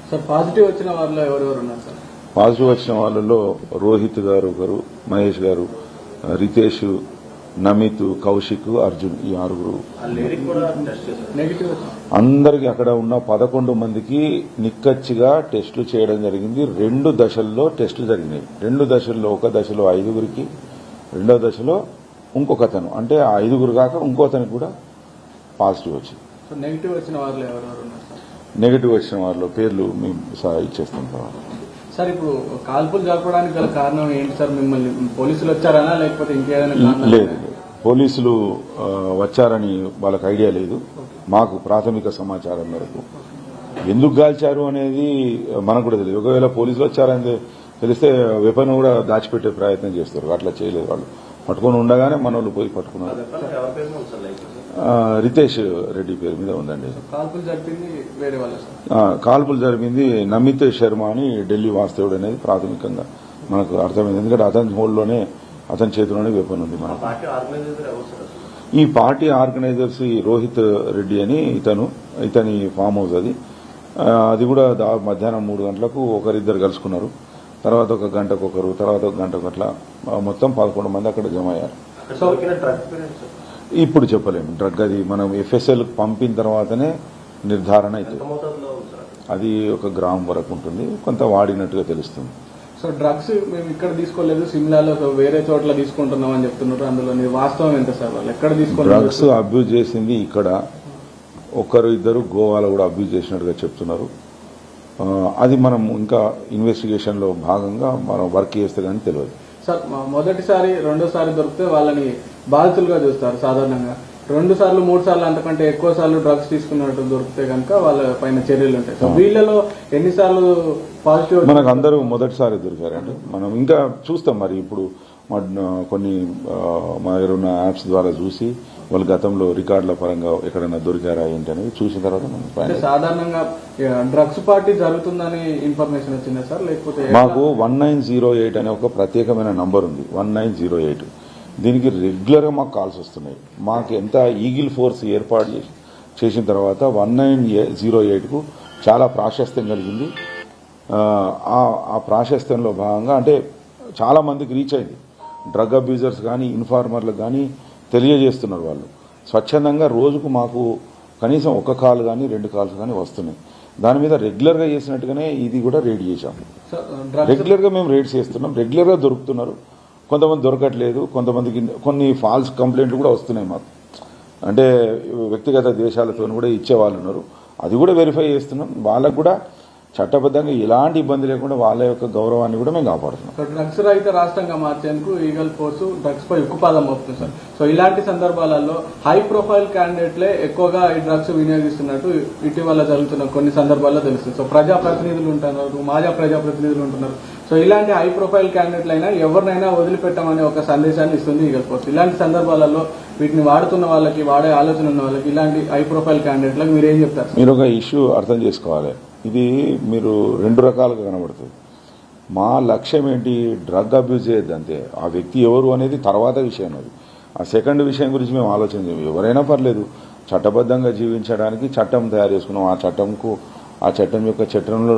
Sir positive వచ్చిన వాళ్ళలో ఎవరెవరు ఉన్నారు సార్? పాజిటివ్ వచ్చిన వాళ్ళలో రోహిత్ గారు ఒకరు, మహేష్ గారు, రితేష్, నమిత్, కౌశిక్, అర్జున్, ఈ 6 నెగిటివ్. అందరికి అక్కడ ఉన్న 11 మందికి నిక్కచ్చిగా టెస్టులు చేయడం జరిగింది. 2 దశల్లో టెస్టులు జరిగినాయి. 2 దశల్లో, ఒక దశలో 5గురికి, రెండో దశలో ఇంకొకతను, అంటే ఆ 5గురు కాక ఇంకోతనికి కూడా పాజిటివ్ వచ్చింది. నెగిటివ్ వచ్చిన వాళ్ళు ఎవరెవరు ఉన్నారు సార్? నెగిటివ్ వచ్చిన వాళ్ళ పేర్లు మేము ఇచ్చేస్తాం తర్వాత. సార్ ఇప్పుడు కాల్పులు జరపడానికి గల కారణం ఏంటి సార్? మిమ్మల్ని పోలీసులు వచ్చారనా లేకపోతే ఇంకేదైనా? లేదు, పోలీసులు వచ్చారని వాళ్ళకి ఐడియా లేదు. మాకు ప్రాథమిక సమాచారం మేరకు ఎందుకు గాల్చారు అనేది మనకు కూడా తెలియదు. ఒకవేళ పోలీసులు వచ్చారని తెలిస్తే వెపన్ కూడా దాచిపెట్టే ప్రయత్నం చేస్తారు. అట్లా చేయలేదు. వాళ్ళు పట్టుకొని ఉండగానే మన వాళ్ళు పోయి పట్టుకున్నారు. రితేష్ రెడ్డి పేరు మీద ఉందండి. కాల్పులు జరిపింది వేరే వాళ్ళ? కాల్పులు జరిపింది నమిత్ శర్మ అని ఢిల్లీ వాస్తవుడు అనేది ప్రాథమికంగా మనకు అర్థమైంది. ఎందుకంటే అతని హోల్లోనే, అతని చేతిలోనే వెపన్ ఉంది. మన ఈ పార్టీ ఆర్గనైజర్స్ రోహిత్ రెడ్డి అని ఇతని ఫామ్ హౌస్ అది కూడా మధ్యాహ్నం 3 గంటలకు ఒకరిద్దరు కలుసుకున్నారు. తర్వాత 1 గంటకు ఒకరు, తర్వాత 1 గంటకు అట్లా మొత్తం 11 మంది అక్కడ జమ అయ్యారు. ఇప్పుడు చెప్పలేము. డ్రగ్ అది మనం FSL పంపిన తర్వాతనే నిర్ధారణ అవుతుంది. అది 1 గ్రామ్ వరకు ఉంటుంది. కొంత వాడినట్టుగా తెలుస్తుంది. సో డ్రగ్స్ మేము ఇక్కడ తీసుకోలేదు, సిమ్లాలో వేరే చోట్ల తీసుకుంటున్నాం అని చెప్తున్నారు. అందులో వాస్తవం ఎంత సార్? వాళ్ళు ఎక్కడ తీసుకుంటారు? డ్రగ్స్ అబ్యూజ్ చేసింది ఇక్కడ, 1-2 గోవాలో కూడా అబ్యూజ్ చేసినట్టుగా చెప్తున్నారు. అది మనం ఇంకా ఇన్వెస్టిగేషన్ లో భాగంగా మనం వర్క్ చేస్తే కానీ తెలియదు సార్. మొదటిసారి, రెండోసారి దొరికితే వాళ్ళని బాధితులుగా చూస్తారు సాధారణంగా. 2 సార్లు, 3 సార్లు, అంతకంటే ఎక్కువ సార్లు డ్రగ్స్ తీసుకున్నట్టు దొరికితే కనుక వాళ్ళ పైన చర్యలు ఉంటాయి. సో వీళ్ళలో ఎన్నిసార్లు పాజిటివ్? మనకు అందరూ మొదటిసారి దొరికారండి. మనం ఇంకా చూస్తాం. మరి ఇప్పుడు కొన్ని మా ఉన్న యాప్స్ ద్వారా చూసి వాళ్ళు గతంలో రికార్డుల పరంగా ఎక్కడైనా దొరికారా ఏంటి అనేది చూసిన తర్వాత సాధారణంగా డ్రగ్స్ పార్టీ జరుగుతుందని ఇన్ఫర్మేషన్ వచ్చిందా సార్? లేకపోతే మాకు 1908 అనే ఒక ప్రత్యేకమైన నంబర్ ఉంది. 1908 దీనికి రెగ్యులర్ గా మాకు కాల్స్ వస్తున్నాయి. మాకు ఎంత ఈగిల్ ఫోర్స్ ఏర్పాటు చేసిన తర్వాత 1908 కు చాలా ప్రాశస్త్యం కలిగింది. ఆ ప్రాశస్త్యంలో భాగంగా అంటే చాలా మందికి రీచ్ అయింది. డ్రగ్ అబ్యూజర్స్ కానీ, ఇన్ఫార్మర్లకు కానీ తెలియజేస్తున్నారు. వాళ్ళు స్వచ్ఛందంగా రోజుకు మాకు కనీసం 1 కాల్ కానీ 2 కాల్స్ కానీ వస్తున్నాయి. దాని మీద రెగ్యులర్ గా చేసినట్టుగానే ఇది కూడా రేడ్ చేశాము. రెగ్యులర్ గా మేము రేడ్స్ చేస్తున్నాం. రెగ్యులర్ గా దొరుకుతున్నారు. కొంతమంది దొరకట్లేదు. కొంతమందికి కొన్ని ఫాల్స్ కంప్లైంట్లు కూడా వస్తున్నాయి మాకు. అంటే వ్యక్తిగత దేశాలతో కూడా ఇచ్చేవాళ్ళు ఉన్నారు. అది కూడా వెరిఫై చేస్తున్నాం. వాళ్ళకు కూడా చట్టబద్ధంగా ఎలాంటి ఇబ్బంది లేకుండా వాళ్ళ యొక్క గౌరవాన్ని కూడా మేము కాపాడుతున్నాం. డ్రగ్స్ రహిత రాష్ట్రంగా మార్చేందుకు ఈగల్ ఫోర్స్ డ్రగ్స్ పై ఉక్కుపాదం మోపుతుంది సార్. సో ఇలాంటి సందర్భాలలో హై ప్రొఫైల్ క్యాండిడేట్లే ఎక్కువగా ఈ డ్రగ్స్ వినియోగిస్తున్నట్టు ఇటీవల జరుగుతున్న కొన్ని సందర్భాల్లో తెలుస్తుంది. సో ప్రజాప్రతినిధులు ఉంటున్నారు, మాజీ ప్రజాప్రతినిధులు ఉంటున్నారు. సో ఇలాంటి హై ప్రొఫైల్ క్యాండిడేట్లైనా ఎవరినైనా వదిలిపెట్టమనే ఒక సందేశాన్ని ఇస్తుంది ఈగల్ ఫోర్స్. ఇలాంటి సందర్భాలలో వీటిని వాడుతున్న వాళ్ళకి, వాడే ఆలోచన ఉన్న వాళ్ళకి, ఇలాంటి హై ప్రొఫైల్ క్యాండిడేట్లకు మీరు ఏం చెప్తారు? మీరు ఒక ఇష్యూ అర్థం చేసుకోవాలి. ఇది మీరు 2 రకాలుగా కనబడుతుంది. మా లక్ష్యం ఏంటి? డ్రగ్ అబ్యూజ్ చేయొద్దు అంతే. ఆ వ్యక్తి ఎవరు అనేది తర్వాత విషయం. అది ఆ సెకండ్ విషయం గురించి మేము ఆలోచన చేయం. ఎవరైనా పర్లేదు, చట్టబద్ధంగా జీవించడానికి చట్టం తయారు చేసుకున్నాం. ఆ చట్టం యొక్క చట్టంలో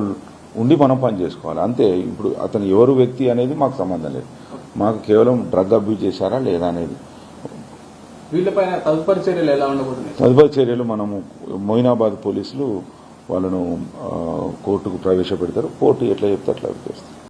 ఉండి మనం పని చేసుకోవాలి అంతే. ఇప్పుడు అతను ఎవరు వ్యక్తి అనేది మాకు సంబంధం లేదు. మాకు కేవలం డ్రగ్ అబ్యూజ్ చేశారా లేదా అనేది. వీళ్ళపైన తదుపరి చర్యలు ఎలా ఉండబోతున్నాయి? తదుపరి చర్యలు మనము మొయినాబాద్ పోలీసులు వాళ్ళను కోర్టుకు ప్రవేశపెడతారు. కోర్టు ఎట్లా చెప్తే అట్లా చేస్తారు.